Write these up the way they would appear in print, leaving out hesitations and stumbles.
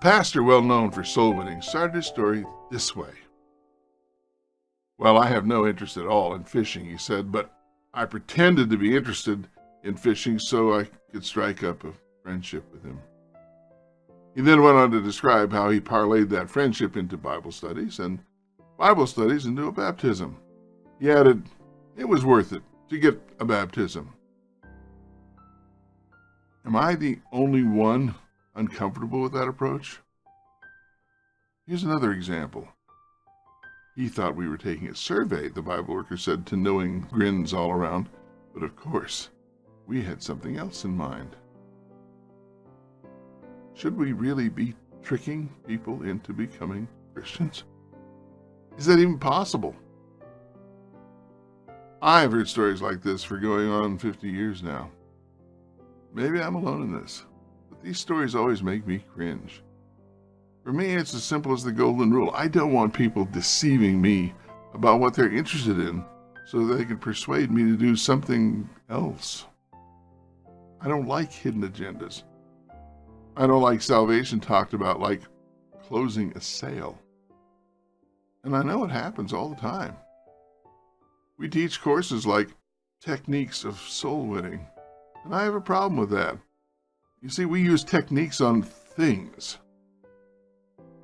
pastor well known for soul winning started his story this way. Well, I have no interest at all in fishing, he said, but I pretended to be interested in fishing so I could strike up a friendship with him. He then went on to describe how he parlayed that friendship into Bible studies and Bible studies into a baptism. He added, it was worth it to get a baptism. Am I the only one uncomfortable with that approach? Here's another example. He thought we were taking a survey, the Bible worker said to knowing grins all around, but of course, we had something else in mind. Should we really be tricking people into becoming Christians? Is that even possible? I've heard stories like this for going on 50 years now. Maybe I'm alone in this, but these stories always make me cringe. For me, it's as simple as the golden rule. I don't want people deceiving me about what they're interested in so that they can persuade me to do something else. I don't like hidden agendas. I don't like salvation talked about like closing a sale. And I know it happens all the time. We teach courses like techniques of soul winning, and I have a problem with that. You see, we use techniques on things.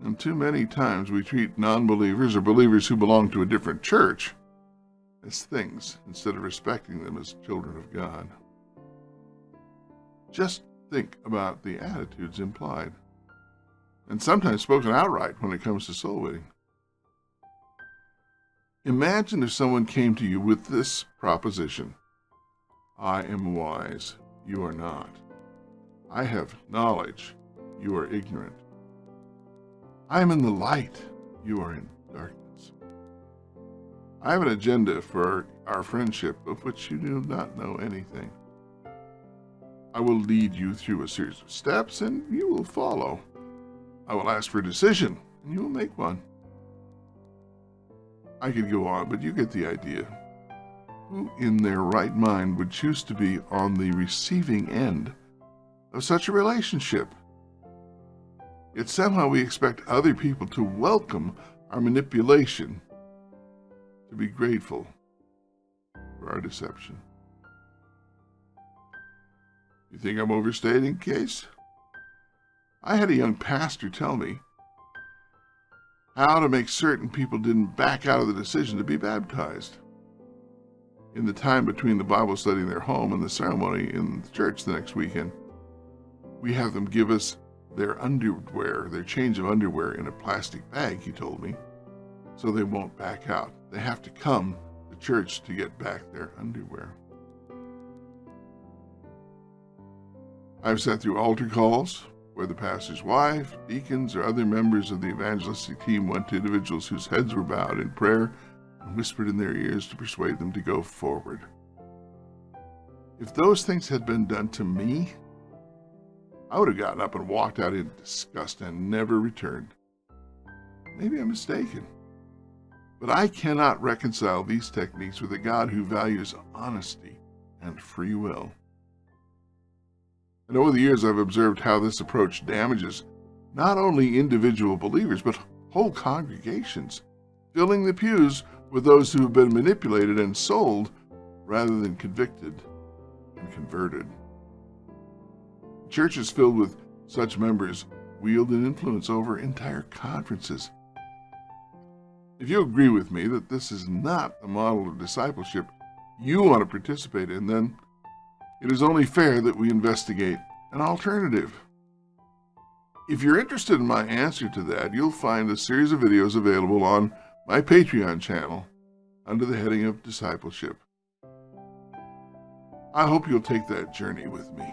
And too many times we treat non-believers or believers who belong to a different church as things instead of respecting them as children of God. Just think about the attitudes implied, and sometimes spoken outright when it comes to soul winning. Imagine if someone came to you with this proposition: I am wise, you are not. I have knowledge, you are ignorant. I am in the light, you are in darkness. I have an agenda for our friendship of which you do not know anything. I will lead you through a series of steps and you will follow. I will ask for a decision and you will make one. I could go on, but you get the idea. Who in their right mind would choose to be on the receiving end of such a relationship? Yet somehow we expect other people to welcome our manipulation, to be grateful for our deception. You think I'm overstating, Case? I had a young pastor tell me how to make certain people didn't back out of the decision to be baptized. In the time between the Bible study in their home and the ceremony in the church the next weekend, we have them give us their underwear, their change of underwear in a plastic bag, he told me, so they won't back out. They have to come to church to get back their underwear. I've sat through altar calls where the pastor's wife, deacons, or other members of the evangelistic team went to individuals whose heads were bowed in prayer and whispered in their ears to persuade them to go forward. If those things had been done to me, I would have gotten up and walked out in disgust and never returned. Maybe I'm mistaken, but I cannot reconcile these techniques with a God who values honesty and free will. And over the years, I've observed how this approach damages not only individual believers, but whole congregations, filling the pews with those who have been manipulated and sold rather than convicted and converted. Churches filled with such members wield an influence over entire conferences. If you agree with me that this is not a model of discipleship you want to participate in, then it is only fair that we investigate an alternative. If you're interested in my answer to that, you'll find a series of videos available on my Patreon channel under the heading of Discipleship. I hope you'll take that journey with me.